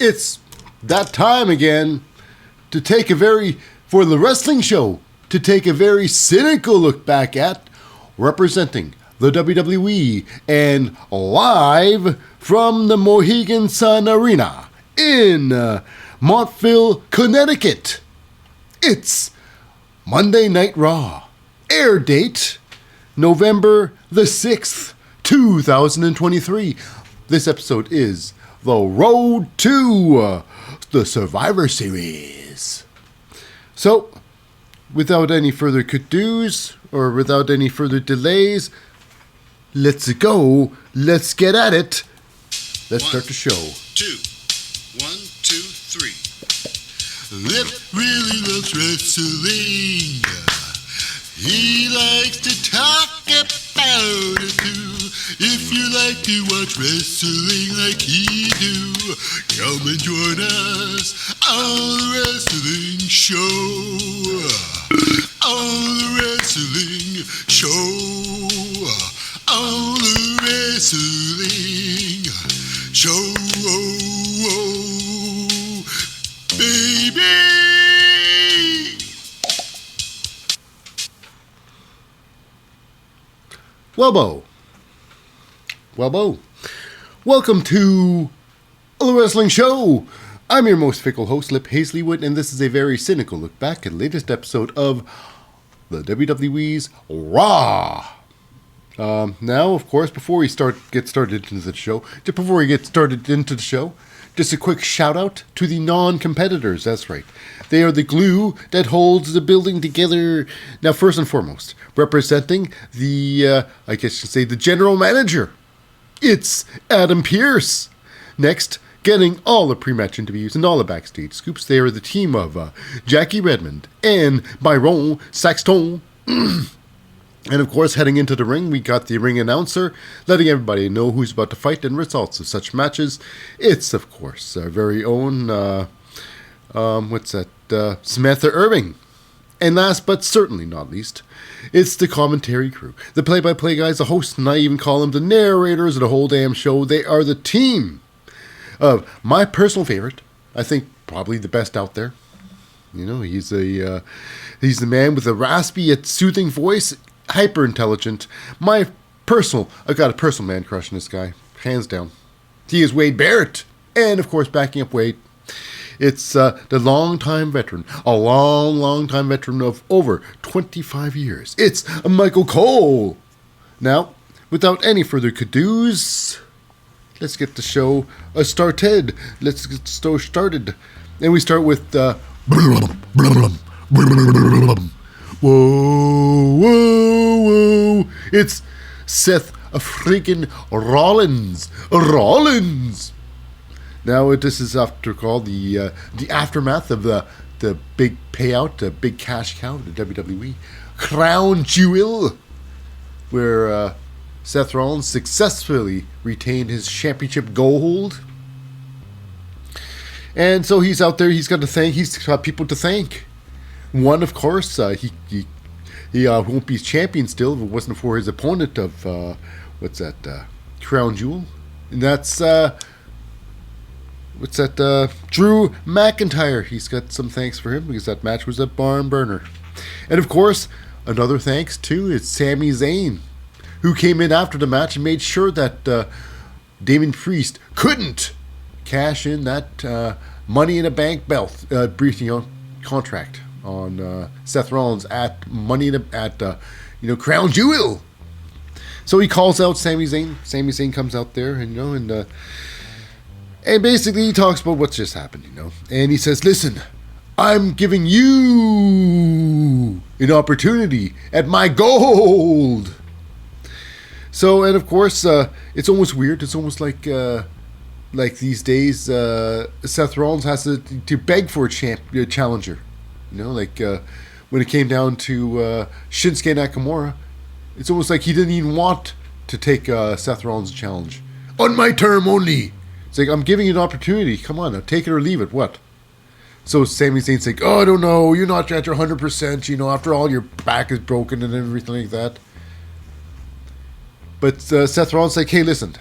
It's that time again for the wrestling show, to take a very cynical look back at representing the WWE and live from the Mohegan Sun Arena in Montville, Connecticut. It's Monday Night Raw. Air date, November the 6th, 2023. This episode is The Road to the Survivor Series. So, without any further to-dos, or without any further delays, let's go. Let's get at it. Let's start the show. 2, 1, 2, 3. Lip really loves wrestling. He likes to talk about it too. If you like to watch wrestling like he do, come and join us on the wrestling show. On the wrestling show. On the wrestling show. Baby. Welbo. Welcome to the Wrestling Show. I'm your most fickle host, Lip Hazlewood, and this is a very cynical look back at the latest episode of the WWE's Raw. Now, of course, before we get started into the show, just a quick shout out to the non-competitors. That's right. They are the glue that holds the building together. Now, first and foremost, representing the general manager. It's Adam Pearce. Next, getting all the pre-match interviews and all the backstage scoops, they are the team of Jackie Redmond and Byron Saxton. And of course, heading into the ring, we got the ring announcer, letting everybody know who's about to fight and results of such matches. It's, of course, our very own, Samantha Irving. And last but certainly not least, it's the commentary crew. The play-by-play guys, the hosts, and I even call them the narrators of the whole damn show. They are the team of my personal favorite, I think probably the best out there. You know, he's the man with a raspy yet soothing voice, hyper intelligent. I got a personal man crush on this guy, hands down. He is Wade Barrett, and of course, backing up Wade, it's the long-time veteran, a long-time veteran of over 25 years. It's Michael Cole. Now, without any further to-dos, let's get the show started. Let's get the show started, and we start with Whoa. It's Seth freaking Rollins. Now, this is after called the aftermath of the big payout, the big cash cow, the WWE Crown Jewel, where Seth Rollins successfully retained his championship gold. And so he's out there, he's got people to thank. One, of course, he won't be champion still if it wasn't for his opponent of, Crown Jewel. And that's, Drew McIntyre. He's got some thanks for him because that match was a barn burner. And, of course, another thanks, too, is Sami Zayn, who came in after the match and made sure that Damon Priest couldn't cash in that Money in a Bank belt, contract on Seth Rollins at Crown Jewel. So he calls out Sami Zayn. Sami Zayn comes out there, and basically he talks about what's just happened, and he says, "Listen, I'm giving you an opportunity at my gold." So, and of course, it's almost weird. It's almost like these days, Seth Rollins has to beg for a challenger. When it came down to Shinsuke Nakamura, it's almost like he didn't even want to take Seth Rollins' challenge. On my term only. It's like, I'm giving you an opportunity. Come on now, take it or leave it. What? So Sami Zayn's like, I don't know. You're not at your 100%. After all, your back is broken and everything like that. But Seth Rollins like, hey, listen.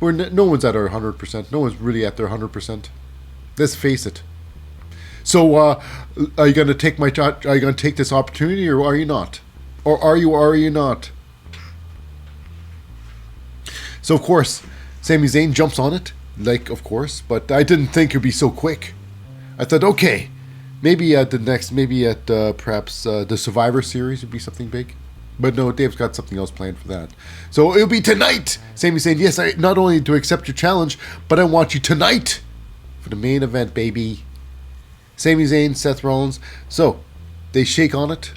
No one's at our 100%. No one's really at their 100%. Let's face it. So, are you going to take are you going to take this opportunity, or are you not? Or are you not? So, of course, Sami Zayn jumps on it, of course, but I didn't think it would be so quick. I thought, okay, maybe at perhaps the Survivor Series would be something big. But no, Dave's got something else planned for that. So it'll be tonight. Sami saying, yes, I not only to accept your challenge, but I want you tonight for the main event, baby. Sami Zayn, Seth Rollins. So they shake on it.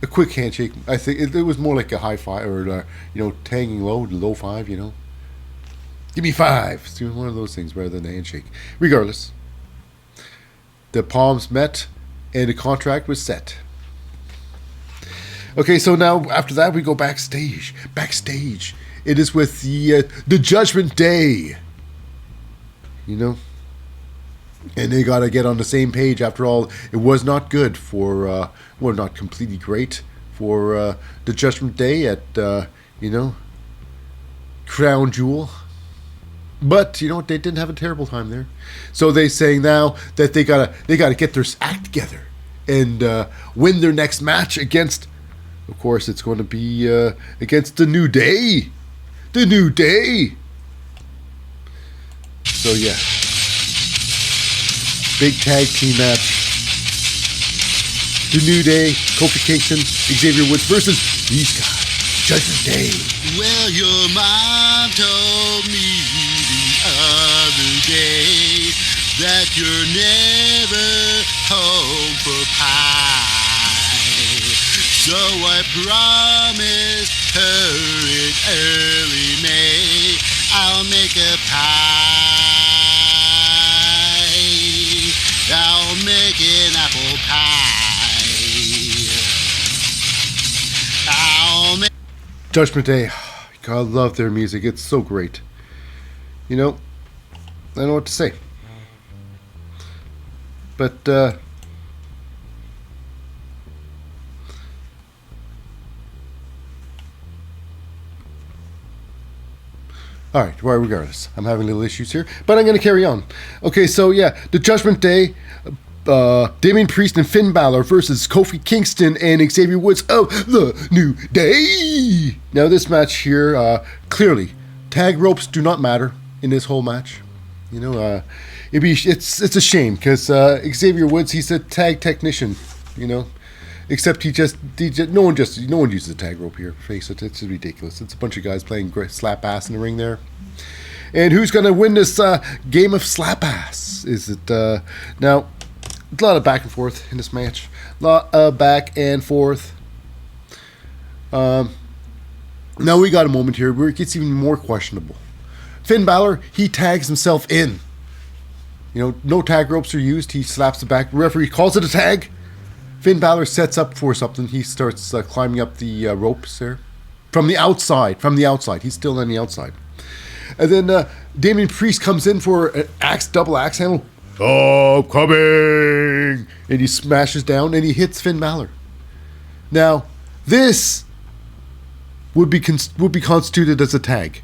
A quick handshake. I think it was more like a high five, or tagging low five. Give me five. It's one of those things rather than a handshake. Regardless, the palms met, and the contract was set. Okay, so now after that we go backstage. It is with the Judgment Day. And they got to get on the same page. After all, it was not good for, not completely great for the Judgment Day at, Crown Jewel. But they didn't have a terrible time there. So they saying now that they gotta get their act together and win their next match against. Of course, it's going to be against the New Day. The New Day. So yeah, big tag team match. The New Day, Kofi Kingston, Xavier Woods versus these guys. Judgment Day. Well, your mom told me the other day that you're never home for pie. So I promised her in early May I'll make a pie. I'll make an apple pie. I'll make... Judgment Day. God, I love their music. It's so great. I don't know what to say. But, all right, well, regardless, I'm having little issues here, but I'm going to carry on. Okay, so yeah, the Judgment Day, Damon Priest and Finn Balor versus Kofi Kingston and Xavier Woods of the New Day. Now, this match here, clearly, tag ropes do not matter in this whole match. It's a shame because Xavier Woods, he's a tag technician, Except no one uses a tag rope here. Face it, it's ridiculous. It's a bunch of guys playing slap ass in the ring there. And who's going to win this game of slap ass? Is it now? A lot of back and forth in this match. A lot of back and forth. Now we got a moment here where it gets even more questionable. Finn Balor, he tags himself in. No tag ropes are used. He slaps the back. Referee calls it a tag. Finn Balor sets up for something. He starts climbing up the ropes there. From the outside. He's still on the outside. And then Damon Priest comes in for an double axe handle. Oh, coming! And he smashes down and he hits Finn Balor. Now, this would be constituted as a tag.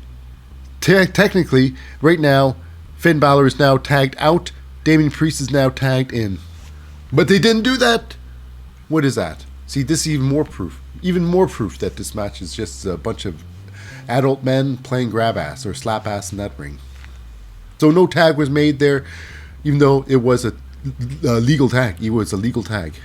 Technically, right now, Finn Balor is now tagged out. Damon Priest is now tagged in. But they didn't do that. What is that? See, this is even more proof that this match is just a bunch of adult men playing grab ass or slap ass in that ring. So no tag was made there, even though it was a legal tag. It was a legal tag.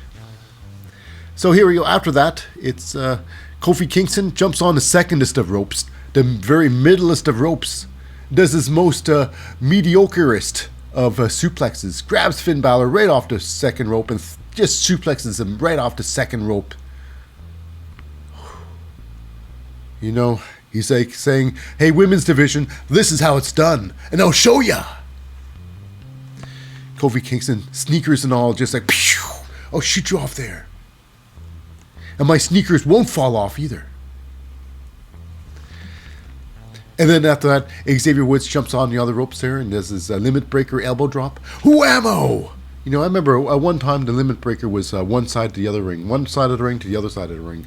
So here we go. After that, it's Kofi Kingston jumps on the secondest of ropes, the very middlest of ropes, does his most mediocreest of suplexes, grabs Finn Balor right off the second rope and just suplexes him right off the second rope. He's like saying, hey, women's division, this is how it's done, and I'll show ya. Kofi Kingston, sneakers and all, just like, pew, I'll shoot you off there. And my sneakers won't fall off either. And then after that, Xavier Woods jumps on the other ropes there and does his limit breaker elbow drop. Whammo! I remember one time the limit breaker was one side to the other ring. One side of the ring to the other side of the ring.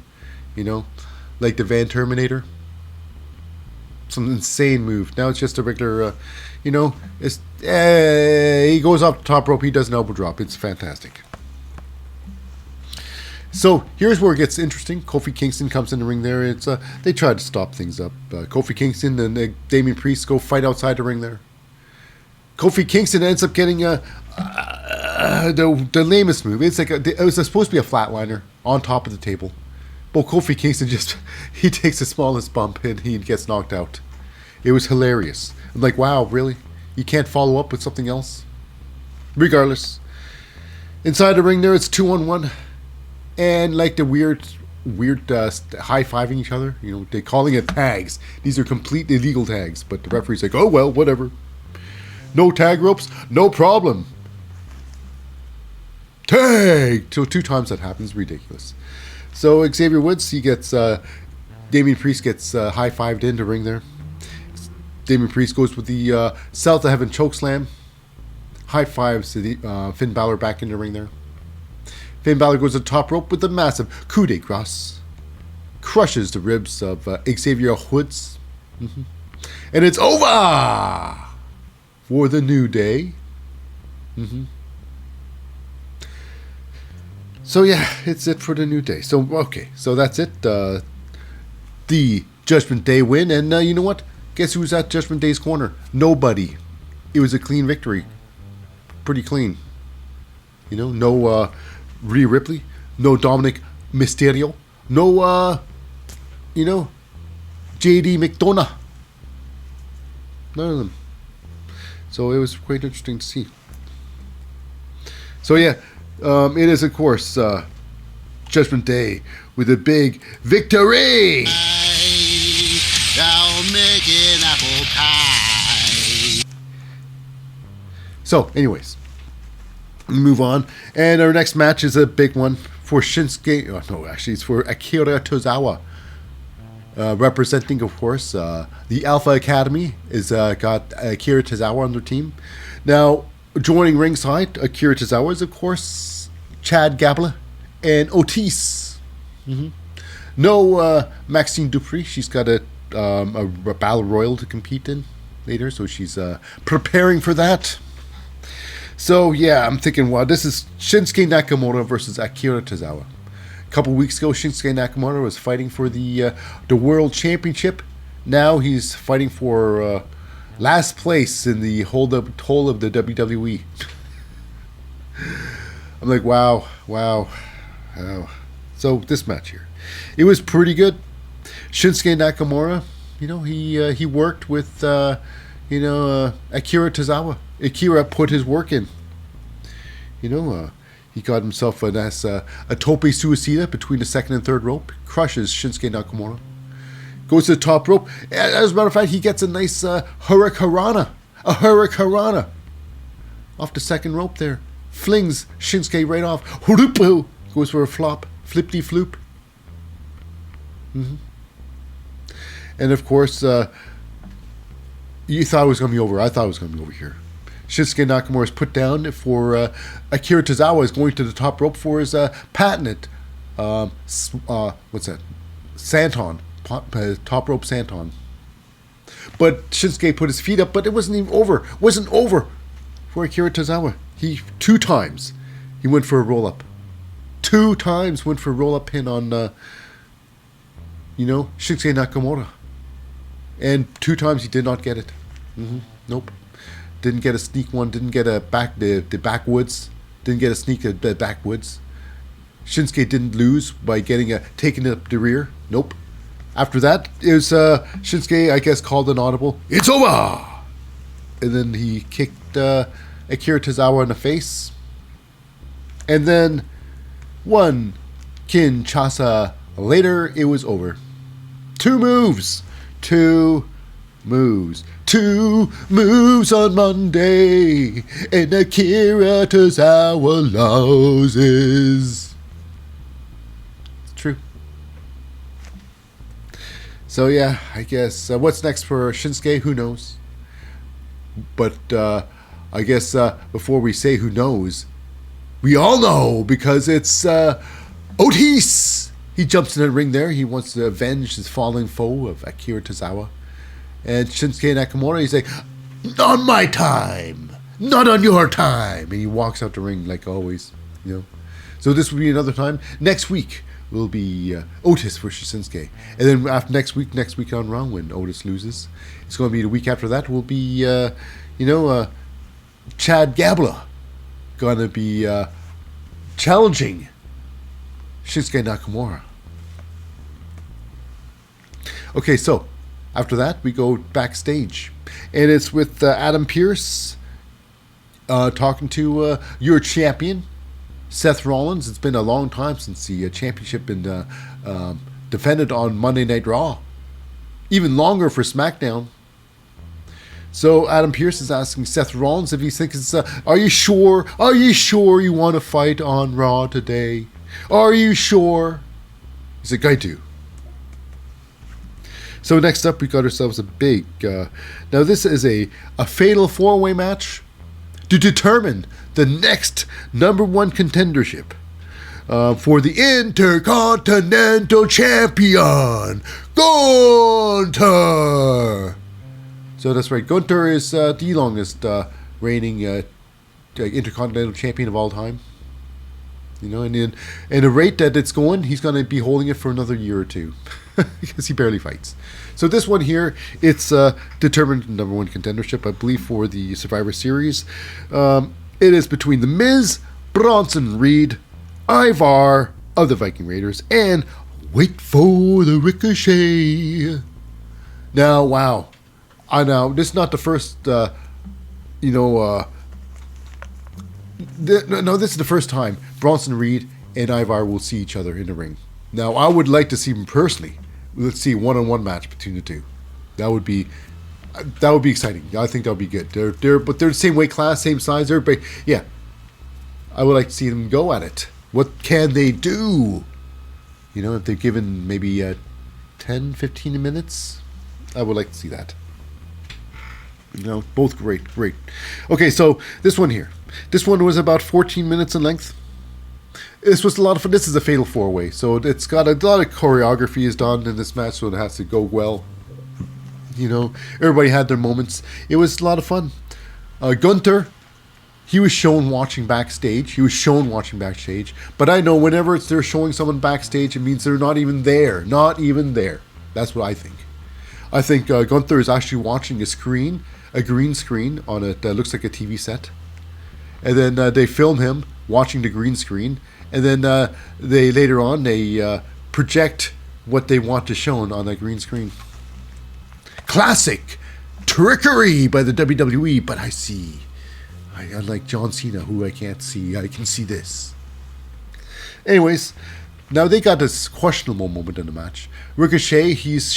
Like the Van Terminator. Some insane move. Now it's just a regular, it's He goes off the top rope. He does an elbow drop. It's fantastic. So here's where it gets interesting. Kofi Kingston comes in the ring there. It's they try to stop things up. Kofi Kingston and Damien Priest go fight outside the ring there. Kofi Kingston ends up getting the lamest move. It's like it was supposed to be a flatliner on top of the table, but Kofi Kingston he takes the smallest bump and he gets knocked out. It was hilarious. I'm like, wow, really? You can't follow up with something else? Regardless, inside the ring there, it's 2-on-1. And like the weird high-fiving each other. You know, they're calling it tags. These are complete illegal tags. But the referee's like, oh, well, whatever. No tag ropes, no problem. Tag! So 2 times that happens. Ridiculous. So Xavier Woods, he gets... Damien Priest gets high-fived in the ring there. Damien Priest goes with the South of Heaven chokeslam. High-fives the Finn Balor back in the ring there. Finn Balor goes to the top rope with a massive coup de grace. Crushes the ribs of Xavier Woods. Mm-hmm. And it's over for the New Day. Mm-hmm. So yeah, it's it for the New Day. So okay, so that's it. The Judgment Day win. And you know what? Guess who's at Judgment Day's corner? Nobody. It was a clean victory. Pretty clean. You know, no... Rhea Ripley, no Dominic Mysterio, no, JD McDonough. None of them. So it was quite interesting to see. So yeah, it is of course Judgment Day with a big victory. I'll make an apple pie. So, anyways. Move on, and our next match is a big one for Shinsuke. Oh, no, actually, it's for Akira Tozawa, representing, of course, the Alpha Academy. Is got Akira Tozawa on their team. Now, joining ringside, Akira Tozawa is, of course, Chad Gable and Otis. Mm-hmm. No Maxine Dupree. She's got a Battle Royale to compete in later, so she's preparing for that. So, yeah, I'm thinking, wow, this is Shinsuke Nakamura versus Akira Tozawa. A couple weeks ago, Shinsuke Nakamura was fighting for the World Championship. Now he's fighting for last place in the whole of the WWE. I'm like, wow. So, this match here. It was pretty good. Shinsuke Nakamura, you know, he worked with, Akira Tozawa. Akira put his work in. You know, he got himself a nice a tope suicida between the second and third rope. Crushes Shinsuke Nakamura. Goes to the top rope. As a matter of fact, he gets a nice hurricanrana. A hurricanrana. Off the second rope there. Flings Shinsuke right off. Hoorupu. Goes for a flop. Flip-de-floop. Mm-hmm. And of course, you thought it was going to be over. I thought it was going to be over here. Shinsuke Nakamura is put down for Akira Tozawa is going to the top rope for his patented, what's that? Santon. Top rope Santon. But Shinsuke put his feet up, but it wasn't even over. Wasn't over for Akira Tozawa. He 2 times he went for a roll-up. 2 times went for a roll-up pin on, Shinsuke Nakamura. And 2 times he did not get it. Mm-hmm. Nope. Didn't get a sneak one. Didn't get a the backwoods. Didn't get a sneak at the backwoods. Shinsuke didn't lose by taking it up the rear. Nope. After that, it was Shinsuke, I guess, called an audible. It's over! And then he kicked Akira Tozawa in the face. And then 1 Kinshasa later, it was over. 2 moves. 2 moves. 2 moves on Monday, and Akira Tozawa loses. It's true. So yeah, I guess what's next for Shinsuke? Who knows? But I guess before we say who knows, we all know because it's Otis. He jumps in the ring there. He wants to avenge his fallen foe of Akira Tozawa. And Shinsuke Nakamura, he's like, on my time. Not on your time. And he walks out the ring like always, you know. So this will be another time. Next week will be Otis versus Shinsuke. And then after next week on Raw, when Otis loses, it's going to be the week after that will be, Chad Gabla going to be challenging Shinsuke Nakamura. Okay, so after that we go backstage, and it's with Adam Pearce talking to your champion, Seth Rollins. It's been a long time since the championship been defended on Monday Night Raw. Even longer for SmackDown. So Adam Pearce is asking Seth Rollins if he thinks it's... Are you sure? Are you sure you want to fight on Raw today? Are you sure? He's like, I do. So next up, we got ourselves a big... now this is a fatal four-way match to determine the next number one contendership for the Intercontinental Champion, Gunther. So that's right, Gunther is the longest reigning Intercontinental Champion of all time. You know, and at the rate that it's going, he's going to be holding it for another year or two because he barely fights. So this one here, it's determined number one contendership, I believe, for the Survivor Series. It is between The Miz, Bronson Reed, Ivar of the Viking Raiders, and wait for the Ricochet. Now, wow. I know this is not the first, this is the first time Bronson Reed and Ivar will see each other in the ring. Now, I would like to see them personally. Let's see a one-on-one match between the two. That would be exciting. I think that would be good. They're the same weight class, same size. Everybody, yeah. I would like to see them go at it. What can they do? You know, if they're given maybe 10, 15 minutes, I would like to see that. You know, both great. Okay, so this one here. This one was about 14 minutes in length. This was a lot of fun. This is a fatal four-way, so it's got a lot of choreography is done in this match, so it has to go well. You know, everybody had their moments. It was a lot of fun. Gunther, he was shown watching backstage. But I know whenever they're showing someone backstage, it means they're not even there. That's what I think. I think Gunther is actually watching a green screen on it that looks like a TV set. And then they film him watching the green screen. And then they later on, they project what they want to show on that green screen. Classic trickery by the WWE, but I see. Unlike John Cena, who I can't see, I can see this. Anyways, now they got this questionable moment in the match. Ricochet, he's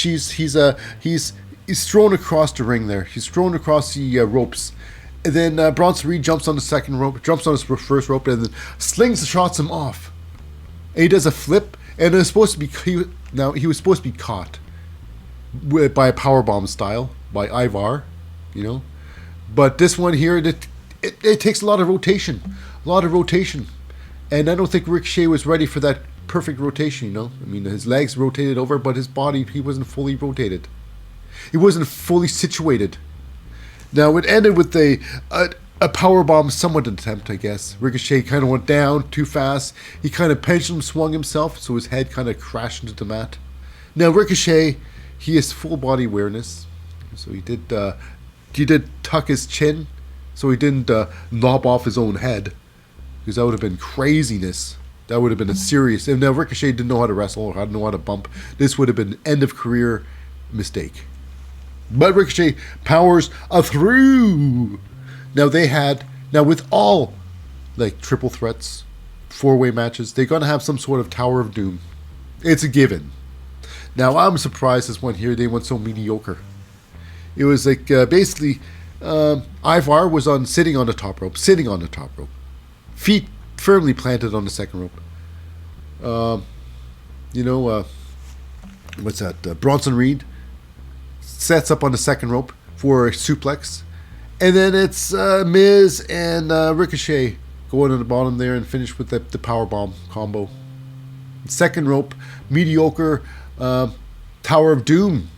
thrown across the ring there. He's thrown across the ropes. And then Bronson Reed jumps on the second rope, jumps on his first rope, and then shots him off. And he does a flip, and it's supposed to be he was supposed to be caught by a powerbomb style by Ivar, you know. But this one here, it takes a lot of rotation, and I don't think Ricochet was ready for that perfect rotation. You know, I mean, his legs rotated over, but his body, he wasn't fully rotated. He wasn't fully situated. Now, it ended with a powerbomb somewhat attempt, I guess. Ricochet kind of went down too fast. He kind of pendulum swung himself, so his head kind of crashed into the mat. Now, Ricochet, he has full body awareness. So he did tuck his chin, so he didn't lob off his own head, because that would have been craziness. That would have been a serious... If now Ricochet didn't know how to wrestle or know how to bump, this would have been an end-of-career mistake. But Ricochet powers through. Now with all like triple threats, four-way matches, they're gonna have some sort of Tower of Doom. It's a given. Now I'm surprised this one here they went so mediocre. It was like basically Ivar was sitting on the top rope, feet firmly planted on the second rope. What's that? Bronson Reed sets up on the second rope for a suplex. And then it's Miz and Ricochet going to the bottom there and finish with the powerbomb combo. Second rope, mediocre Tower of Doom.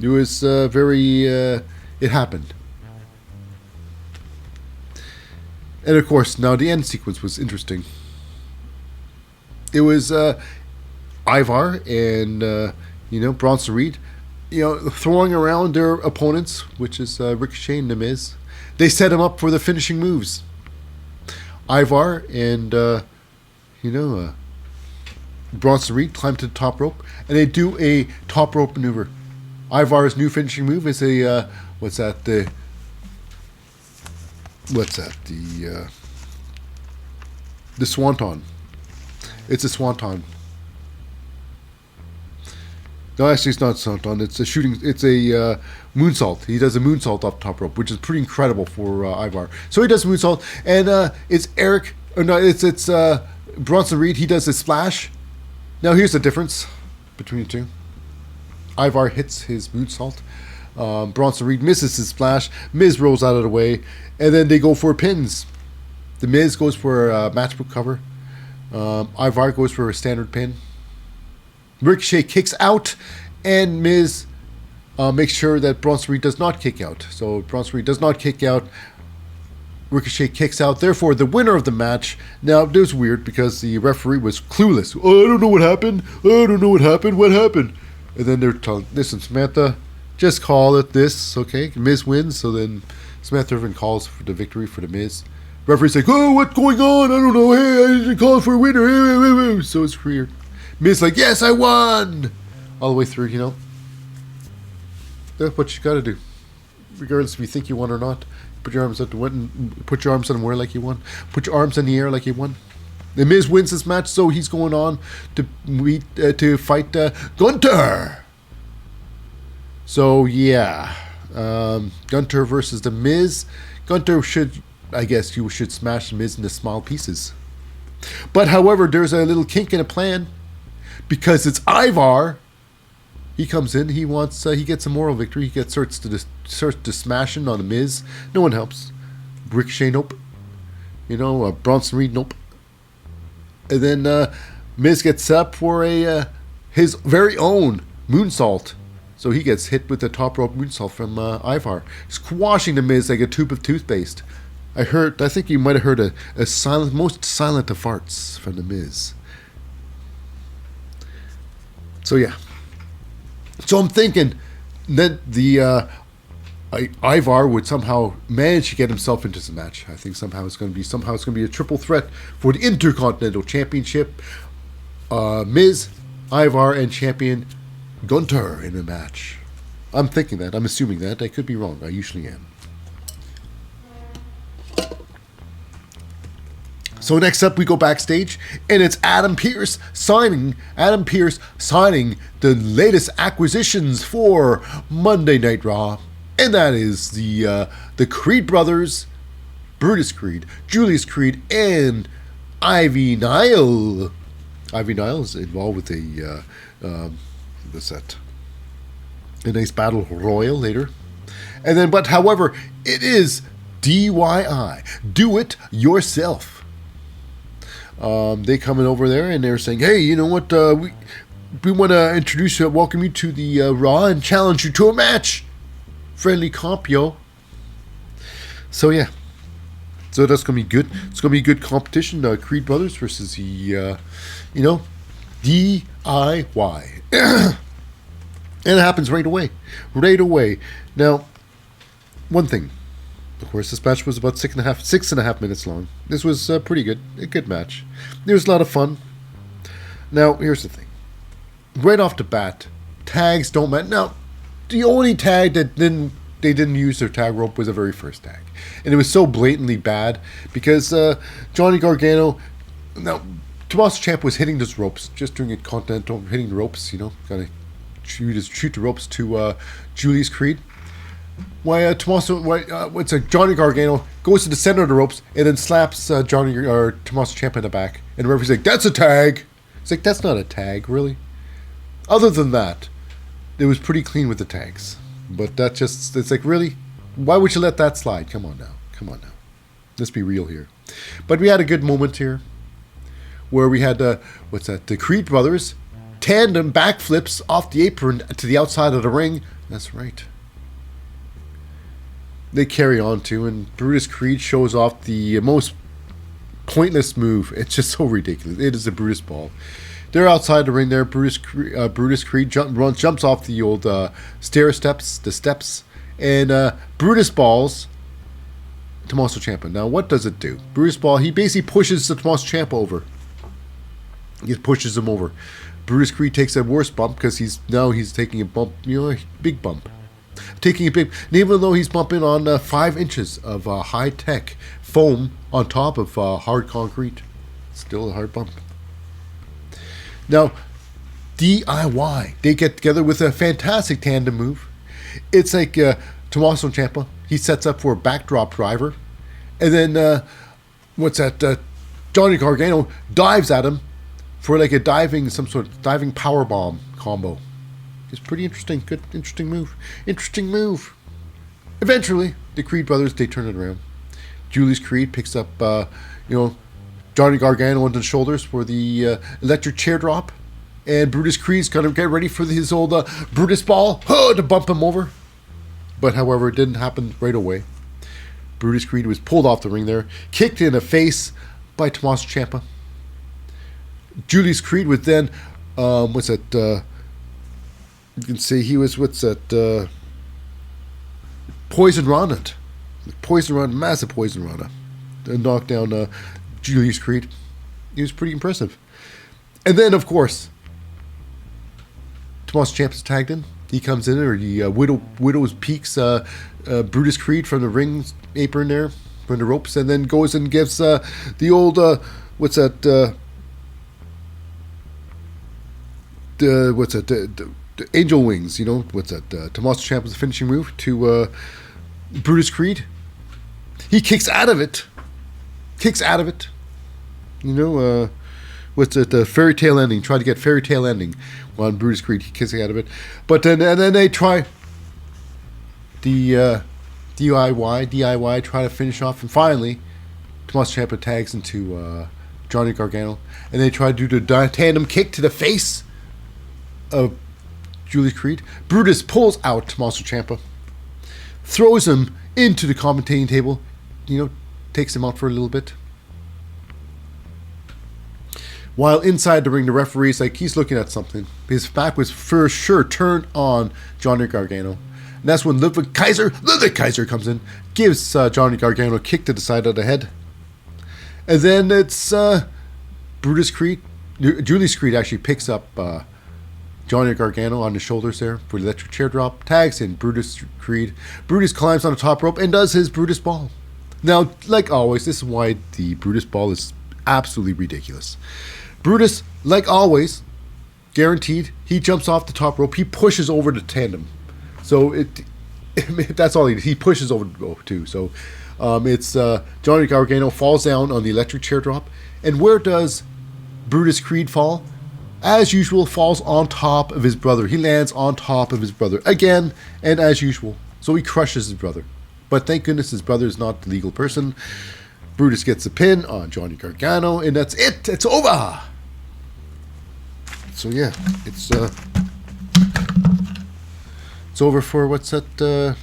It was it happened. And of course, now the end sequence was interesting. It was Ivar and Bronson Reed, throwing around their opponents, which is Ricochet and The Miz. They set him up for the finishing moves. Ivar and Bronson Reed climb to the top rope, and they do a top rope maneuver. Ivar's new finishing move is a the swanton. It's a swanton. No, actually, it's not a swanton. It's a moonsault. He does a moonsault off top rope, which is pretty incredible for Ivar. So he does a moonsault, and it's Bronson Reed. He does a splash. Now here's the difference between the two. Ivar hits his moonsault. Bronson Reed misses his splash. Miz rolls out of the way, and then they go for pins. The Miz goes for a matchbook cover. Ivar goes for a standard pin. Ricochet kicks out, and Miz makes sure that Bronson Reed does not kick out. So Bronson Reed does not kick out. Ricochet kicks out. Therefore, the winner of the match. Now, it was weird because the referee was clueless. Oh, I don't know what happened. I don't know what happened. What happened? And then they're telling, listen, Samantha, just call it this, okay? Miz wins, so then Samantha even calls for the victory for the Miz. Referee's like, oh, what's going on? I don't know. Hey, I didn't call for a winner. So it's weird. Miz like, yes, I won! All the way through, That's what you gotta do. Regardless if you think you won or not. Put your arms up put your arms on the air like you won. Put your arms in the air like you won. The Miz wins this match, so he's going on to fight Gunter. So yeah, Gunter versus the Miz. Gunter should smash the Miz into small pieces. But however, there's a little kink in a plan because it's Ivar. He comes in. He wants. He gets a moral victory. He starts to smashing on the Miz. No one helps. Ricochet, nope. Bronson Reed, nope. And then Miz gets set up for his very own moonsault. So he gets hit with the top rope moonsault from Ivar, squashing the Miz like a tube of toothpaste. I think you might have heard a silent, most silent of farts from the Miz. So yeah. So I'm thinking that the Ivar would somehow manage to get himself into the match. I think somehow it's going to be a triple threat for the Intercontinental Championship. Miz, Ivar, and champion Gunter in a match. I'm thinking that. I'm assuming that. I could be wrong. I usually am. So next up, we go backstage, and it's Adam Pearce signing the latest acquisitions for Monday Night Raw, and that is the Creed brothers, Brutus Creed, Julius Creed, and Ivy Nile. Ivy Nile is involved with a nice battle royal later, and then however, it is DIY, do it yourself. They coming over there and they're saying, hey, you know what, we want to welcome you to the Raw and challenge you to a match. Friendly comp, yo. So yeah. So that's going to be good. It's going to be a good competition. Creed Brothers versus the, DIY. And it happens right away. Right away. Now, one thing. Of course, this match was about 6.5 minutes long. This was pretty good. A good match. There was a lot of fun. Now, here's the thing. Right off the bat, tags don't matter. Now, the only tag that they didn't use their tag rope was the very first tag. And it was so blatantly bad because Johnny Gargano... Now, Tommaso Ciampa was hitting those ropes, just doing it continental, hitting the ropes, kind of shoot the ropes to Julius Creed. Why Johnny Gargano goes to the center of the ropes and then slaps Tommaso Ciampa in the back, and the referee's like, "That's a tag." It's like, that's not a tag, really. Other than that, it was pretty clean with the tags. But it's like, really, why would you let that slide? Come on now. Let's be real here. But we had a good moment here, where we had the Creed brothers tandem backflips off the apron to the outside of the ring. That's right. they carry on to, and Brutus Creed shows off the most pointless move. It's just so ridiculous. It is a Brutus ball. They're outside the ring there. Brutus Creed jumps off the old the steps, and Brutus balls Tommaso Ciampa. Now, what does it do? Brutus ball, he basically pushes the Tommaso Ciampa over. He pushes him over. Brutus Creed takes a worse bump because he's taking a bump, a big bump. And even though he's bumping on 5 inches of high-tech foam on top of hard concrete, still a hard bump. Now, DIY, they get together with a fantastic tandem move. It's like Tommaso Ciampa, he sets up for a backdrop driver, and then Johnny Gargano dives at him for like some sort of diving power bomb combo. It's pretty interesting. Good, interesting move. Eventually, the Creed brothers, they turn it around. Julius Creed picks up, Johnny Gargano on the shoulders for the electric chair drop. And Brutus Creed's going to get ready for his old Brutus ball to bump him over. But, however, it didn't happen right away. Brutus Creed was pulled off the ring there, kicked in the face by Tommaso Ciampa. Julius Creed was then, you can see he was, Poison Rana. Massive Poison Rana. Knocked down Julius Creed. He was pretty impressive. And then, of course, Tommaso Ciampa's tagged in. He comes in, or he Widow's peaks Brutus Creed from the ring apron there, from the ropes, and then goes and gives the old, the angel wings, Tommaso Ciampa's finishing move to Brutus Creed. He kicks out of it. The fairy tale ending. Tried to get fairy tale ending on Brutus Creed. He kicks out of it. But then they try the DIY, try to finish off. And finally, Tommaso Ciampa tags into Johnny Gargano. And they try to do the tandem kick to the face of Julius Creed. Brutus pulls out Tommaso Ciampa, throws him into the commentating table, takes him out for a little bit. While inside the ring, the referee's like, he's looking at something. His back was for sure turned on Johnny Gargano. And that's when Ludwig Kaiser comes in, gives Johnny Gargano a kick to the side of the head. And then it's Brutus Creed. Julius Creed actually picks up Johnny Gargano on the shoulders there for the electric chair drop, tags in Brutus Creed. Brutus climbs on the top rope and does his Brutus ball. Now, like always, this is why the Brutus ball is absolutely ridiculous. Brutus, like always, guaranteed, he jumps off the top rope. He pushes over the tandem. So that's all he does. He pushes over the rope too. So it's Johnny Gargano falls down on the electric chair drop. And where does Brutus Creed fall? As usual, falls on top of his brother. He lands on top of his brother again, and as usual. So he crushes his brother. But thank goodness his brother is not the legal person. Brutus gets a pin on Johnny Gargano, and that's it. It's over. So yeah, it's over for the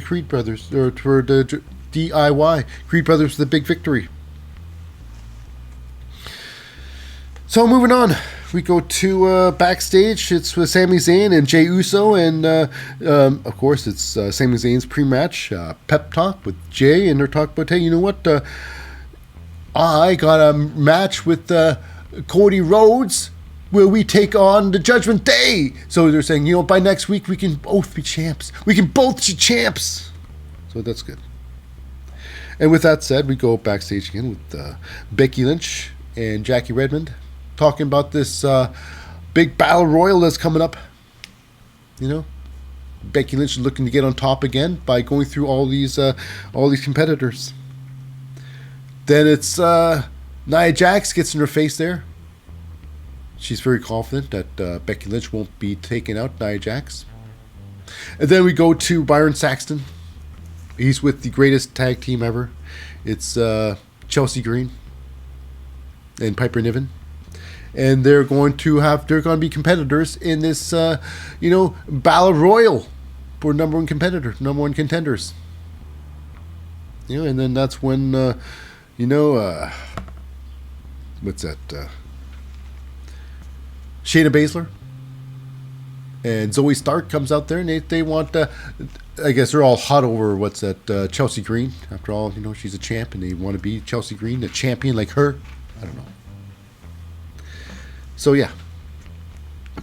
Creed brothers, or for the DIY. Creed brothers, the big victory. So moving on, we go to backstage. It's with Sami Zayn and Jey Uso, and of course it's Sami Zayn's pre-match pep talk with Jey, and they're talking about, hey, you know what? I got a match with Cody Rhodes where we take on the Judgment Day. So they're saying, by next week we can both be champs. We can both be champs. So that's good. And with that said, we go backstage again with Becky Lynch and Jackie Redmond, talking about this big Battle Royale that's coming up. Becky Lynch is looking to get on top again by going through all these competitors. Then it's Nia Jax gets in her face there. She's very confident that Becky Lynch won't be taking out Nia Jax. And then we go to Byron Saxton. He's with the greatest tag team ever. It's Chelsea Green and Piper Niven. And they're going to be competitors in this, Battle Royale for number one competitor, number one contenders. You know, and then that's when, what's that? Shayna Baszler and Zoe Stark comes out there, and they want, I guess they're all hot over, what's that, Chelsea Green. After all, you know, she's a champ, and they want to be Chelsea Green, a champion like her. I don't know. So, yeah.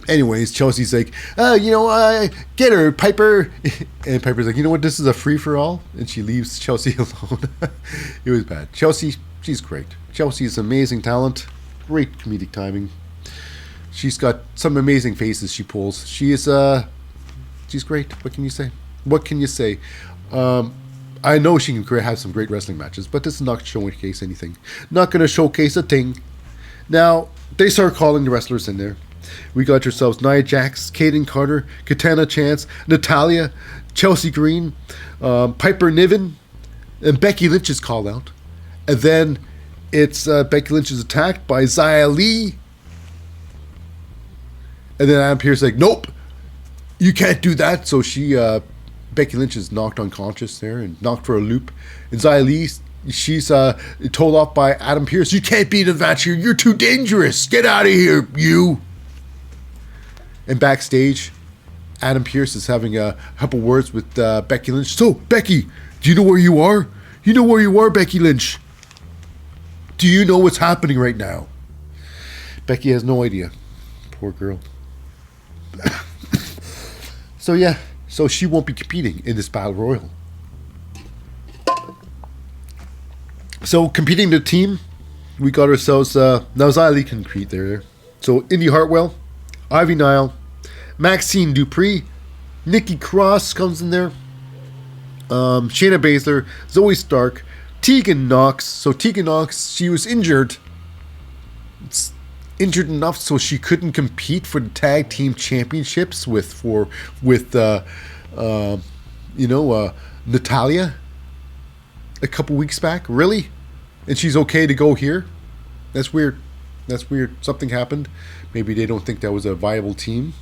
Anyways, Chelsea's like, get her, Piper. And Piper's like, you know what, this is a free-for-all. And she leaves Chelsea alone. It was bad. Chelsea, she's great. Chelsea's amazing talent. Great comedic timing. She's got some amazing faces she pulls. She's great. What can you say? What can you say? I know she can have some great wrestling matches, but this is not showcase anything. Not going to showcase a thing. Now, they start calling the wrestlers in there. We got yourselves Nia Jax, Kaden Carter, Katana Chance, Natalya, Chelsea Green, Piper Niven, and Becky Lynch is called out. And then it's Becky Lynch is attacked by Xia Li. And then Adam Pearce is like, nope, you can't do that. So Becky Lynch is knocked unconscious there and knocked for a loop. And Xia Li, she's told off by Adam Pearce. You can't be in the match here. You're too dangerous. Get out of here, you. And backstage, Adam Pearce is having a couple words with Becky Lynch. So, Becky, do you know where you are? You know where you are, Becky Lynch? Do you know what's happening right now? Becky has no idea. Poor girl. So she won't be competing in this Battle Royal. So competing the team, we got ourselves, now Xia Li can compete there. So Indy Hartwell, Ivy Nile, Maxine Dupree, Nikki Cross comes in there, Shayna Baszler, Zoe Stark, Tegan Knox. So Tegan Knox, she was injured enough so she couldn't compete for the tag team championships with Natalya a couple weeks back. Really? And she's okay to go here? That's weird. Something happened. Maybe they don't think that was a viable team.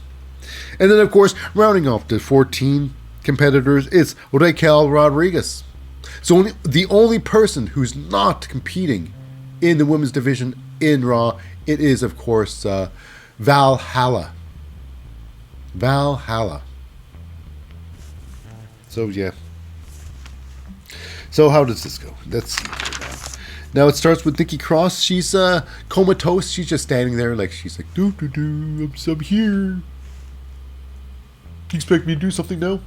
And then, of course, rounding off the 14 competitors is Raquel Rodriguez. So the only person who's not competing in the women's division in Raw, it is, of course, Valhalla. So, yeah. So, how does this go? Let's see. Now, it starts with Nikki Cross. She's comatose. She's just standing there like, she's like, I'm here. You expect me to do something now?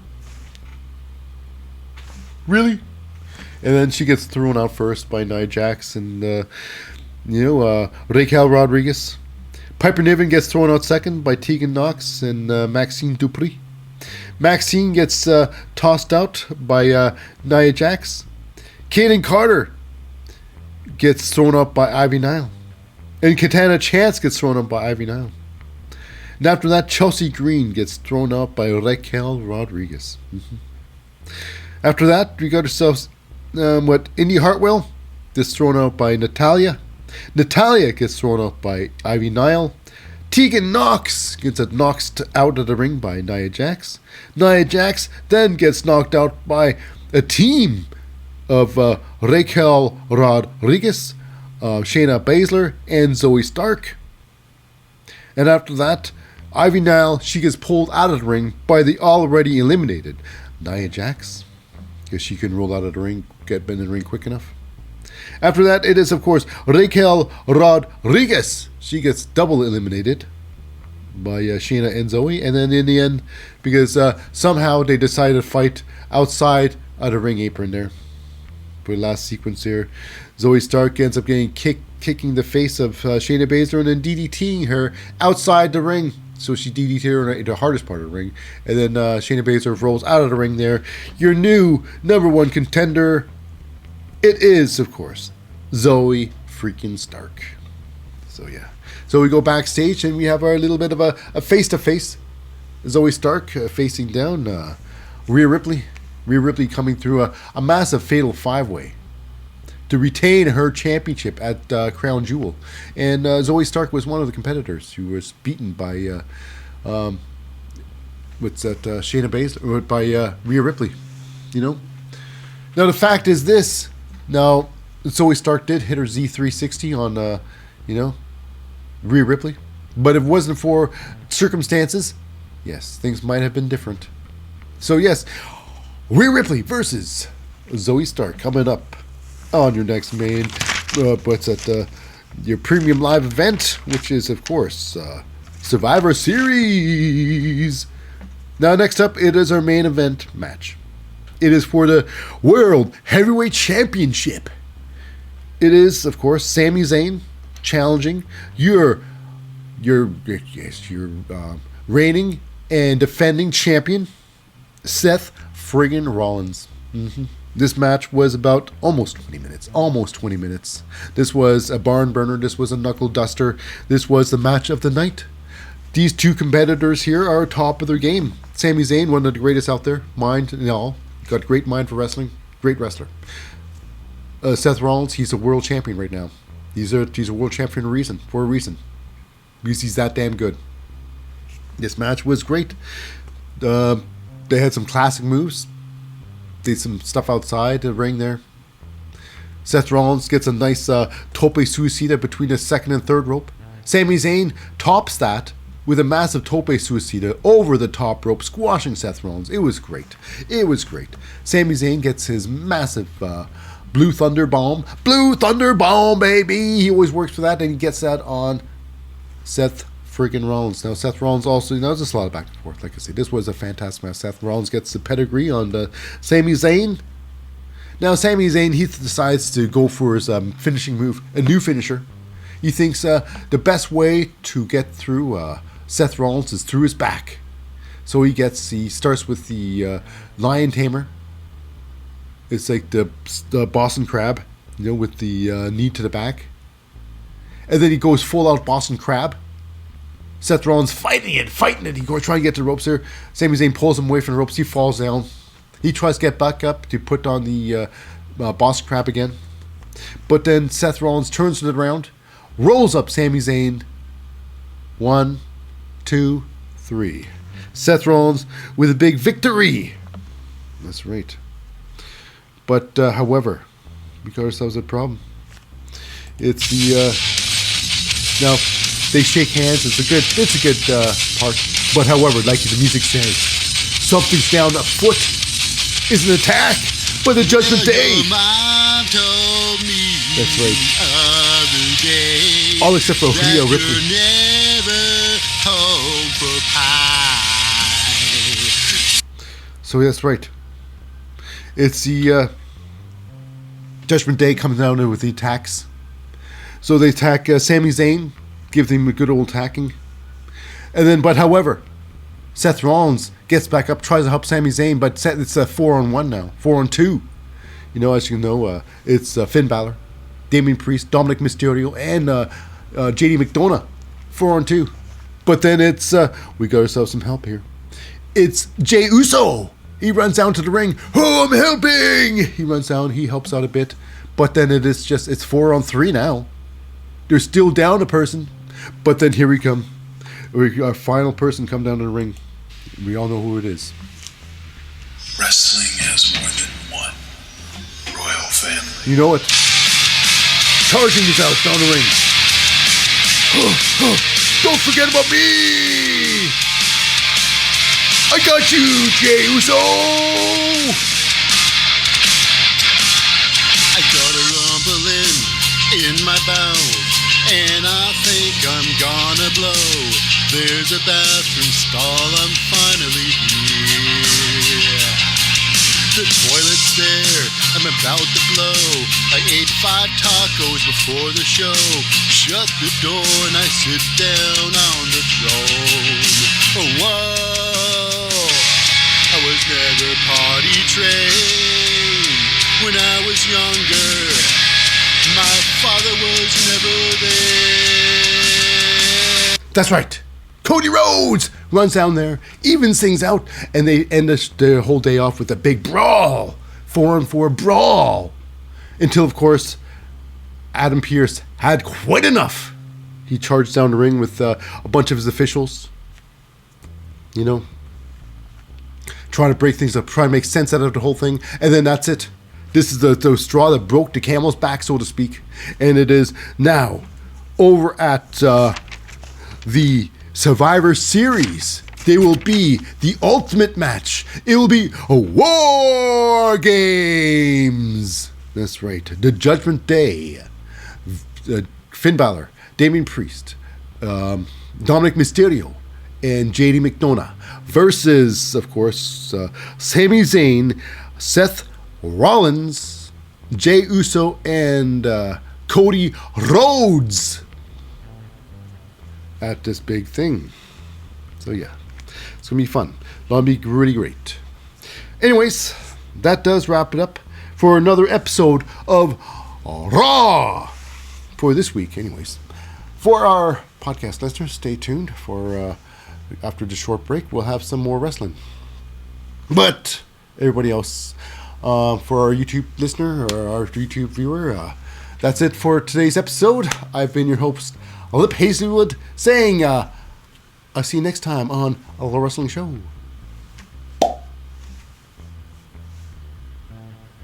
Really? And then she gets thrown out first by Nia Jax and, Raquel Rodriguez. Piper Niven gets thrown out second by Tegan Knox and Maxine Dupree. Maxine gets tossed out by Nia Jax. Kaden Carter gets thrown up by Ivy Nile. And Katana Chance gets thrown up by Ivy Nile. And after that, Chelsea Green gets thrown up by Raquel Rodriguez. After that, we got ourselves, Indy Hartwell gets thrown out by Natalya. Natalya gets thrown out by Ivy Nile. Tegan Knox gets knocked out of the ring by Nia Jax. Nia Jax then gets knocked out by a team of Raquel Rodriguez, Shayna Baszler, and Zoe Stark. And after that, Ivy Nile, she gets pulled out of the ring by the already eliminated Nia Jax, because she couldn't roll out of the ring, get in the ring quick enough. After that, it is, of course, Raquel Rodriguez. She gets double eliminated by Shayna and Zoe. And then in the end, because somehow they decided to fight outside of the ring apron there. For the last sequence here, Zoe Stark ends up getting kicking the face of Shayna Baszler and then DDTing her outside the ring. So she DDT'd her in the hardest part of the ring. And then Shayna Baszler rolls out of the ring there. Your new number one contender, it is, of course, Zoe freaking Stark. So, yeah. So we go backstage and we have our little bit of a face-to-face. Zoe Stark facing down Rhea Ripley. Rhea Ripley coming through a massive fatal five-way to retain her championship at Crown Jewel. And Zoe Stark was one of the competitors who was beaten by what's that? Shayna Baszler by Rhea Ripley. You know. Now the fact is this. Now Zoe Stark did hit her Z360 on Rhea Ripley, but if it wasn't for circumstances, yes, things might have been different. So yes, Rhea Ripley versus Zoe Stark coming up on your next main. Your premium live event, which is of course Survivor Series. Now next up, it is our main event match. It is for the World Heavyweight Championship. It is of course Sami Zayn challenging your reigning and defending champion Seth friggin' Rollins. This match was about almost 20 minutes. This was a barn burner. This was a knuckle duster. This was the match of the night. These two competitors here are top of their game. Sami Zayn, one of the greatest out there, mind and all. Got great mind for wrestling. Great wrestler. Seth Rollins, he's a world champion right now. He's a world champion for a reason. Because he's that damn good. This match was great. They had some classic moves. Did some stuff outside the ring there. Seth Rollins gets a nice tope suicida between the second and third rope. Sami Zayn tops that with a massive tope suicida over the top rope, squashing Seth Rollins. It was great. Sami Zayn gets his massive Blue Thunder Bomb. Blue Thunder Bomb, baby! He always works for that, and he gets that on Seth friggin' Rollins. Now, Seth Rollins also, there's just a lot of back and forth. Like I say, this was a fantastic match. Seth Rollins gets the pedigree on Sami Zayn. Now, Sami Zayn, he decides to go for his finishing move, a new finisher. He thinks the best way to get through Seth Rollins is through his back. So he starts with the Lion Tamer. It's like the Boston Crab, with the knee to the back. And then he goes full out Boston Crab. Seth Rollins fighting it. He goes trying to get to the ropes there. Sami Zayn pulls him away from the ropes. He falls down. He tries to get back up to put on the Boston Crab again. But then Seth Rollins turns it around, rolls up Sami Zayn. 1, 2, 3. Seth Rollins with a big victory. That's right. But however, we got ourselves a problem. It's the now. They shake hands. It's a good part. But however, like the music says, something's down afoot. Is an attack by the Judgment Day. That's right. All except for Rhea Ripley. So that's right. It's the Judgment Day coming down with the attacks. So they attack Sami Zayn. Give him a good old attacking. And then, but however, Seth Rollins gets back up, tries to help Sami Zayn, but it's a 4-on-1 now. 4-on-2. As you know, it's Finn Balor, Damon Priest, Dominic Mysterio, and JD McDonough. 4-on-2. But then it's, we got ourselves some help here. It's Jey Uso. He runs down to the ring. Oh, I'm helping! He runs down, he helps out a bit. But then it's 4-on-3 now. They're still down a person. But then here we come. Our final person come down to the ring. We all know who it is. Wrestling has more than one royal family. You know it. Charging his out down the ring. Don't forget about me! I got you, Jey Uso! I got a rumbling in my bowels, and I think I'm gonna blow. There's a bathroom stall, I'm finally here. The toilet's there, I'm about to blow. I ate 5 tacos before the show. Shut the door and I sit down on the throne. Oh, whoa, I was never potty trained when I was younger. My father was never there. That's right. Cody Rhodes runs down there, evens things out, and they end their whole day off with a big brawl. 4-on-4 brawl. Until, of course, Adam Pearce had quite enough. He charged down the ring with a bunch of his officials. trying to break things up, trying to make sense out of the whole thing, and then that's it. This is the straw that broke the camel's back, so to speak. And it is now over at the Survivor Series. There will be the ultimate match. It will be a War Games. That's right. The Judgment Day. Finn Balor, Damon Priest, Dominic Mysterio, and JD McDonough versus, of course, Sami Zayn, Seth Rollins, Jey Uso, and Cody Rhodes at this big thing. So yeah, it's gonna be fun. That'll be really great. Anyways, that does wrap it up for another episode of Raw for this week. Anyways, for our podcast listeners, stay tuned for after the short break. We'll have some more wrestling. But everybody else, for our YouTube listener or our YouTube viewer, that's it for today's episode. I've been your host, Lip Hazlewood, saying I'll see you next time on a Wrestling Show.